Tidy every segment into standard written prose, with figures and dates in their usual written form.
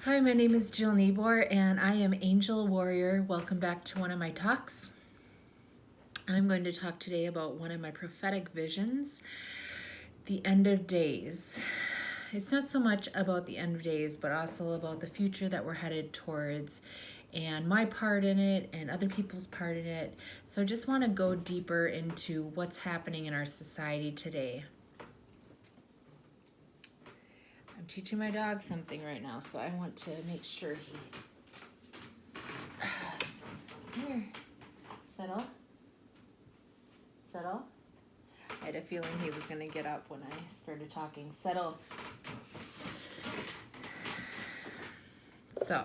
Hi, my name is Jill Niebuhr and I am Angel Warrior. Welcome back to one of my talks. I'm going to talk today about one of my prophetic visions, the end of days. It's not so much about the end of days, but also about the future that we're headed towards and my part in it and other people's part in it. So I just want to go deeper into what's happening in our society today. I'm teaching my dog something right now, so I want to make sure he... Here. Settle. Settle. I had a feeling he was going to get up when I started talking. Settle. So,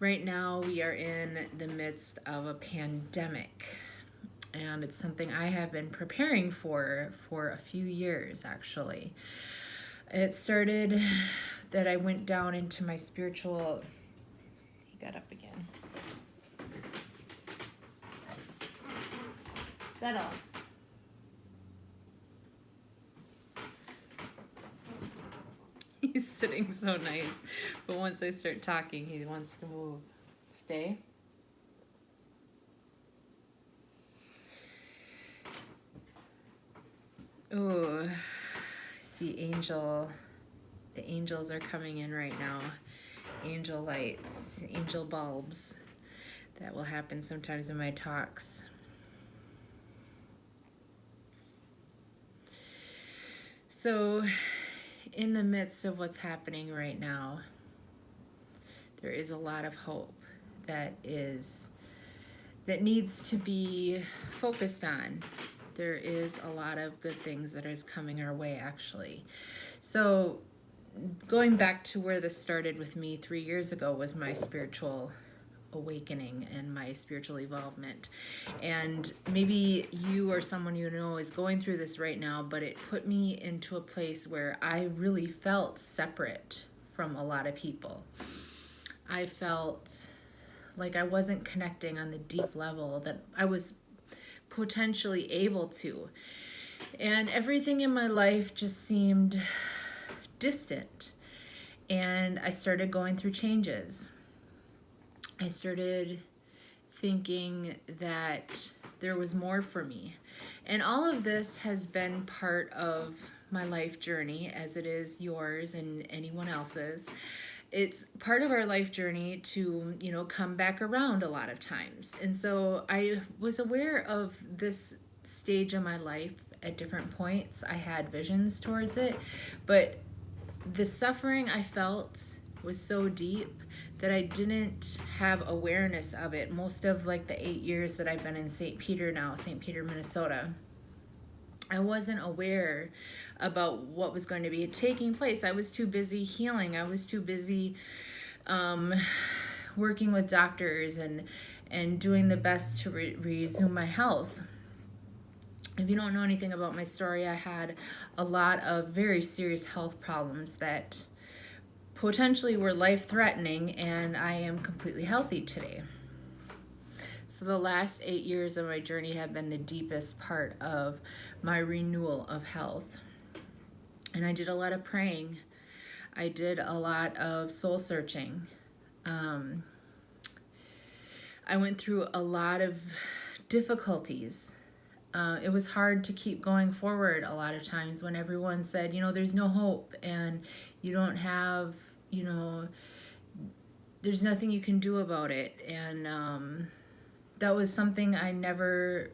right now we are in the midst of a pandemic. And it's something I have been preparing for a few years, actually. It started that I went down into my spiritual... He got up again. Settle. He's sitting so nice, but once I start talking, he wants to move. Stay. Oh, I see angel. The angels are coming in right now. Angel lights, angel bulbs. That will happen sometimes in my talks. So, in the midst of what's happening right now, there is a lot of hope that needs to be focused on. There is a lot of good things that is coming our way, actually. So going back to where this started with me 3 years ago was my spiritual awakening and my spiritual evolvement. And maybe you or someone you know is going through this right now, but it put me into a place where I really felt separate from a lot of people. I felt like I wasn't connecting on the deep level that I was potentially able to. And everything in my life just seemed distant. And I started going through changes. I started thinking that there was more for me. And all of this has been part of my life journey, as it is yours and anyone else's. It's part of our life journey to, come back around a lot of times. And so I was aware of this stage of my life at different points. I had visions towards it, but the suffering I felt was so deep that I didn't have awareness of it. Most of the 8 years that I've been in St. Peter, Minnesota, I wasn't aware about what was going to be taking place. I was too busy healing. I was too busy working with doctors and doing the best to resume my health. If you don't know anything about my story, I had a lot of very serious health problems that potentially were life-threatening, and I am completely healthy today. So the last 8 years of my journey have been the deepest part of my renewal of health. And I did a lot of praying. I did a lot of soul searching. I went through a lot of difficulties. It was hard to keep going forward a lot of times when everyone said, there's no hope and you don't have, there's nothing you can do about it. And that was something I never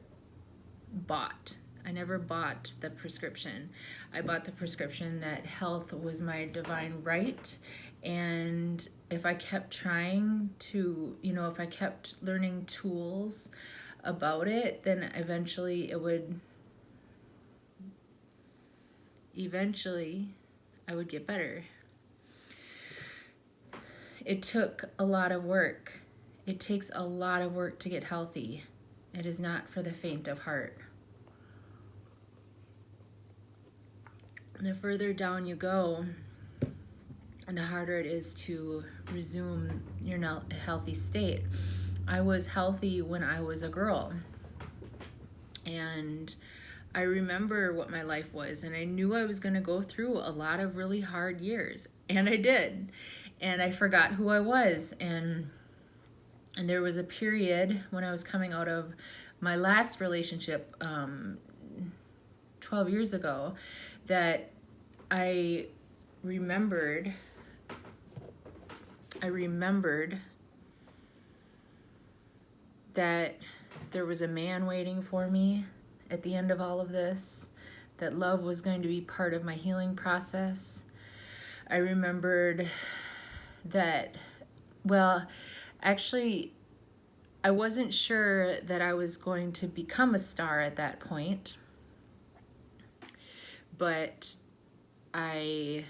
bought. I never bought the prescription. I bought the prescription that health was my divine right. And if I kept trying to, if I kept learning tools about it, then eventually I would get better. It took a lot of work. It takes a lot of work to get healthy. It is not for the faint of heart. The further down you go, the harder it is to resume your healthy state. I was healthy when I was a girl, and I remember what my life was, and I knew I was going to go through a lot of really hard years, and I did. And I forgot who I was, and there was a period when I was coming out of my last relationship 12 years ago that I remembered that there was a man waiting for me at the end of all of this, that love was going to be part of my healing process. I remembered that, well, actually, I wasn't sure that I was going to become a star at that point, but I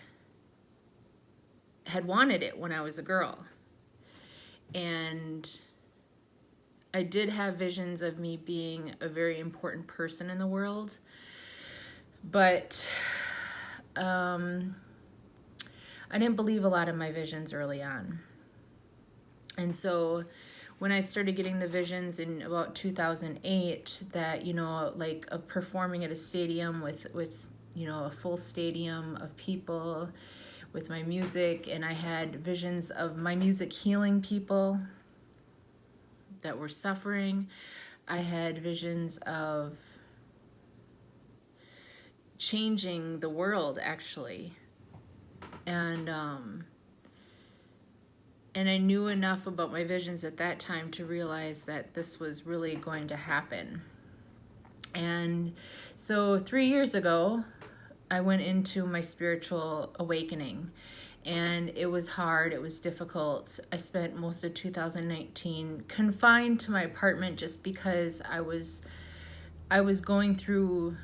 had wanted it when I was a girl. And I did have visions of me being a very important person in the world, but I didn't believe a lot of my visions early on. And so when I started getting the visions in about 2008 that, like of performing at a stadium with a full stadium of people with my music, and I had visions of my music healing people that were suffering. I had visions of changing the world, actually. And I knew enough about my visions at that time to realize that this was really going to happen. And so 3 years ago, I went into my spiritual awakening. And it was hard, it was difficult. I spent most of 2019 confined to my apartment just because I was going through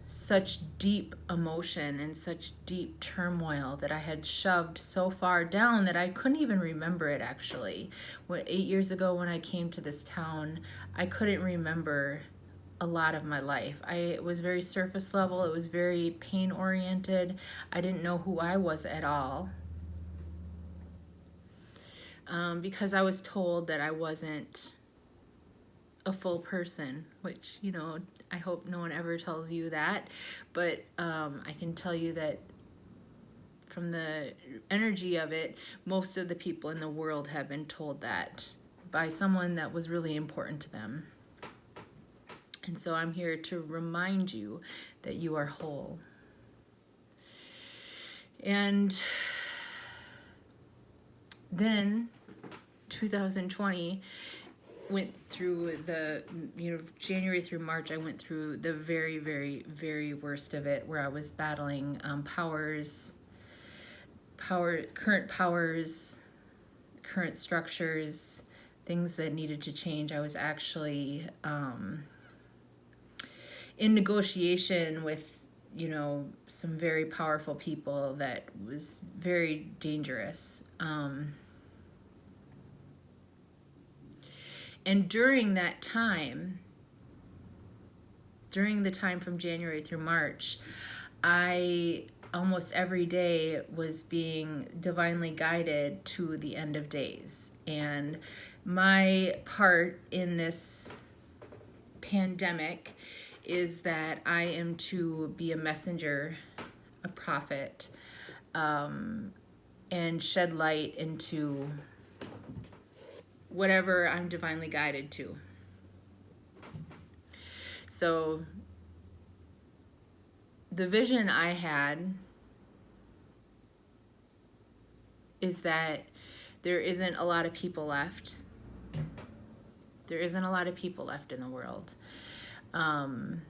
such deep emotion and such deep turmoil that I had shoved so far down that I couldn't even remember it, actually. 8 years ago when I came to this town, I couldn't remember a lot of my life. It was very surface level. It was very pain oriented. I didn't know who I was at all, because I was told that I wasn't a full person, which, I hope no one ever tells you that, but I can tell you that from the energy of it, most of the people in the world have been told that by someone that was really important to them. And so I'm here to remind you that you are whole. And then 2020 went through the, January through March, I went through the very, very, very worst of it, where I was battling current powers, current structures, things that needed to change. I was actually in negotiation with, some very powerful people that was very dangerous. And during that time, during the time from January through March, I almost every day was being divinely guided to the end of days. And my part in this pandemic is that I am to be a messenger, a prophet, and shed light into whatever I'm divinely guided to. So the vision I had is that there isn't a lot of people left. There isn't a lot of people left in the world. And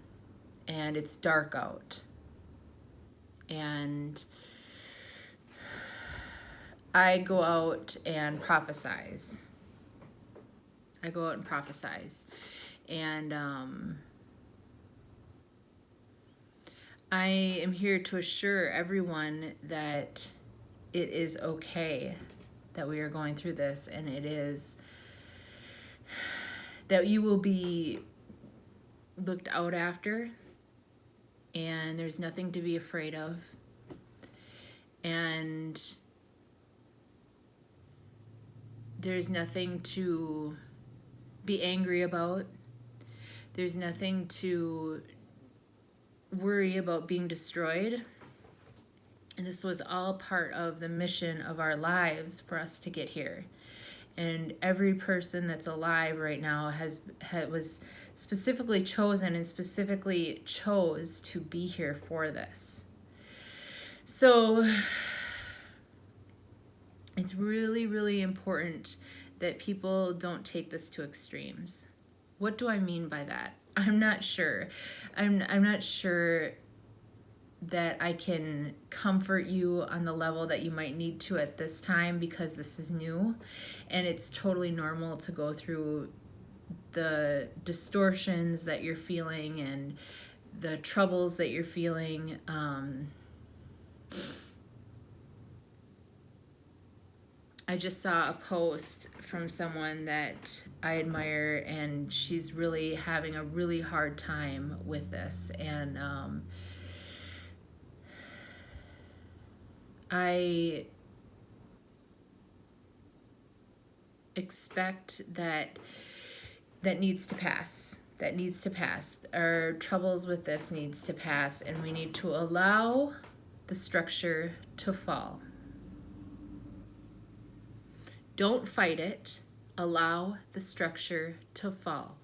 it's dark out. And I go out and prophesize. And I am here to assure everyone that it is okay that we are going through this, and it is that you will be looked out after, and there's nothing to be afraid of, and there's nothing to be angry about. There's nothing to worry about being destroyed. And this was all part of the mission of our lives for us to get here. And every person that's alive right now was specifically chosen and specifically chose to be here for this. So it's really, really important that people don't take this to extremes. What do I mean by that? I'm not sure. I'm not sure that I can comfort you on the level that you might need to at this time, because this is new and it's totally normal to go through the distortions that you're feeling and the troubles that you're feeling. I just saw a post from someone that I admire, and she's really having a really hard time with this. And I expect that needs to pass. That needs to pass. Our troubles with this needs to pass, and we need to allow the structure to fall. Don't fight it. Allow the structure to fall.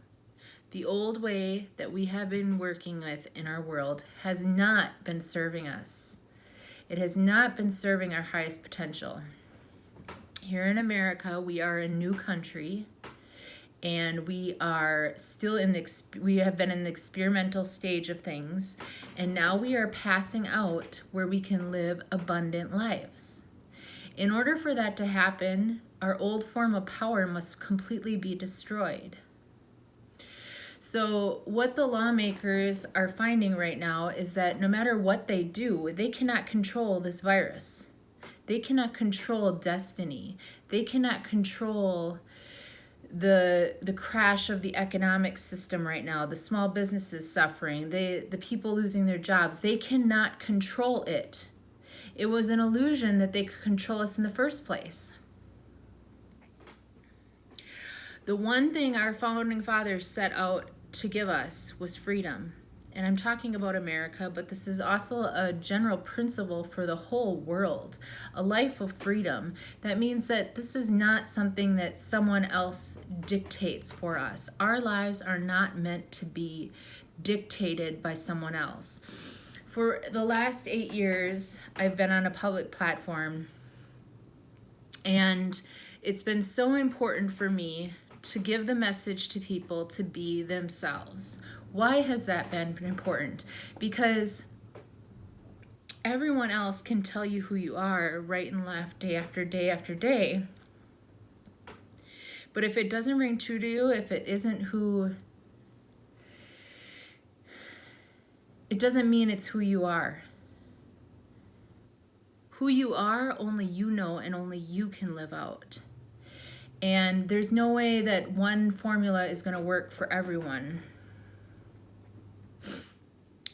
The old way that we have been working with in our world has not been serving us. It has not been serving our highest potential. Here in America, we are a new country, and we are still we have been in the experimental stage of things, and now we are passing out where we can live abundant lives. In order for that to happen, our old form of power must completely be destroyed. So what the lawmakers are finding right now is that no matter what they do, they cannot control this virus. They cannot control destiny. They cannot control the crash of the economic system right now, the small businesses suffering, the people losing their jobs. They cannot control it. It was an illusion that they could control us in the first place. The one thing our founding fathers set out to give us was freedom. And I'm talking about America, but this is also a general principle for the whole world, a life of freedom. That means that this is not something that someone else dictates for us. Our lives are not meant to be dictated by someone else. For the last 8 years, I've been on a public platform, and it's been so important for me to give the message to people to be themselves. Why has that been important? Because everyone else can tell you who you are right and left, day after day after day. But if it doesn't ring true to you, if it isn't who, it doesn't mean it's who you are. Who you are, only you know, and only you can live out. And there's no way that one formula is going to work for everyone.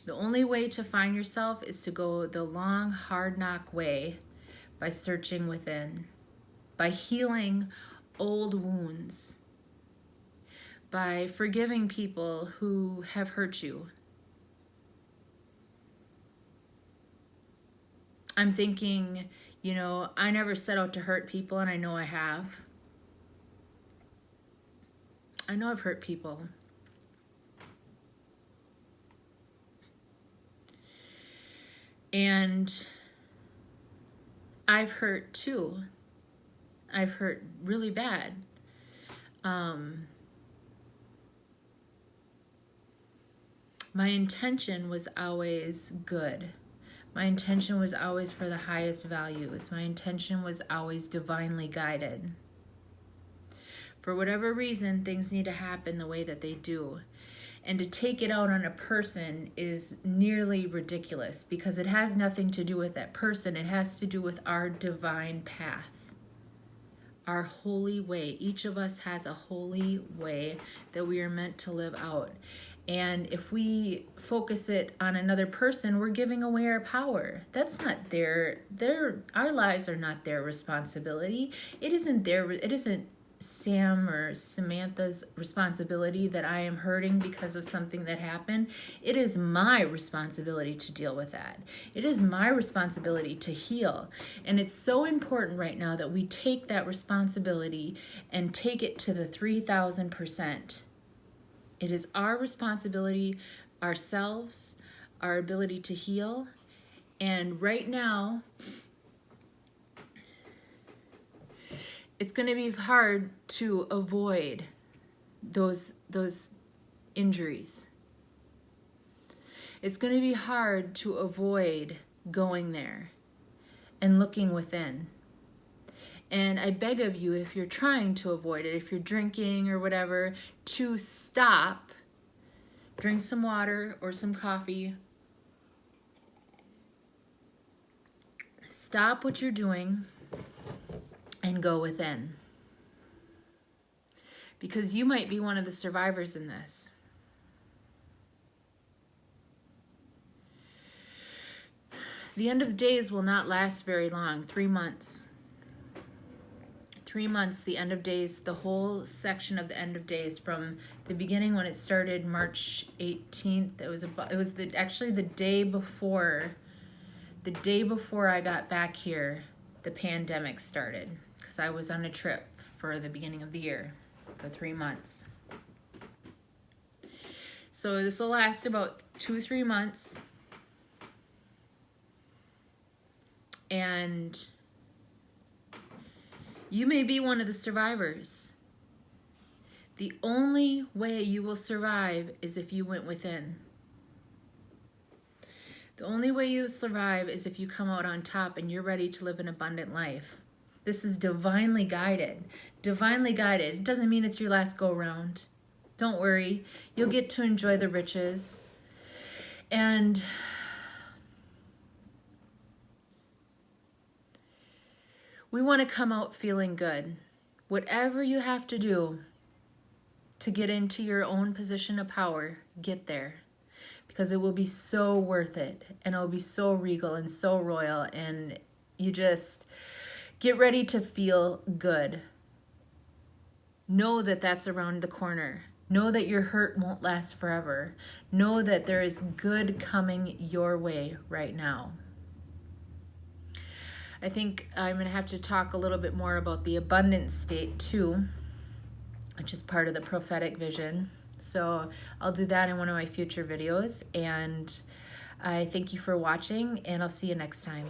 The only way to find yourself is to go the long, hard knock way by searching within, by healing old wounds, by forgiving people who have hurt you. I'm thinking, I never set out to hurt people, and I know I have. I know I've hurt people. And I've hurt too. I've hurt really bad. My intention was always good. My intention was always for the highest values. My intention was always divinely guided. For whatever reason, things need to happen the way that they do. And to take it out on a person is nearly ridiculous, because it has nothing to do with that person. It has to do with our divine path, our holy way. Each of us has a holy way that we are meant to live out. And if we focus it on another person, we're giving away our power. That's not our lives are not their responsibility. It isn't Sam or Samantha's responsibility that I am hurting because of something that happened. It is my responsibility to deal with that. It is my responsibility to heal. And it's so important right now that we take that responsibility and take it to the 3,000%. It is our responsibility, ourselves, our ability to heal. And right now, it's going to be hard to avoid those injuries. It's going to be hard to avoid going there and looking within. And I beg of you, if you're trying to avoid it, if you're drinking or whatever, to stop, drink some water or some coffee, stop what you're doing, and go within. Because you might be one of the survivors in this. The end of days will not last very long. 3 months. 3 months, the end of days, the whole section of the end of days from the beginning when it started March 18th. It was actually the day before I got back here, the pandemic started. I was on a trip for the beginning of the year for 3 months. So this will last about 2-3 months. And you may be one of the survivors. The only way you will survive is if you went within. The only way you survive is if you come out on top and you're ready to live an abundant life. This is divinely guided. Divinely guided. It doesn't mean it's your last go-round. Don't worry. You'll get to enjoy the riches. And we want to come out feeling good. Whatever you have to do to get into your own position of power, get there. Because it will be so worth it. And it will be so regal and so royal. And you just get ready to feel good. Know that that's around the corner. Know that your hurt won't last forever. Know that there is good coming your way right now. I think I'm going to have to talk a little bit more about the abundant state too, which is part of the prophetic vision. So I'll do that in one of my future videos. And I thank you for watching, and I'll see you next time.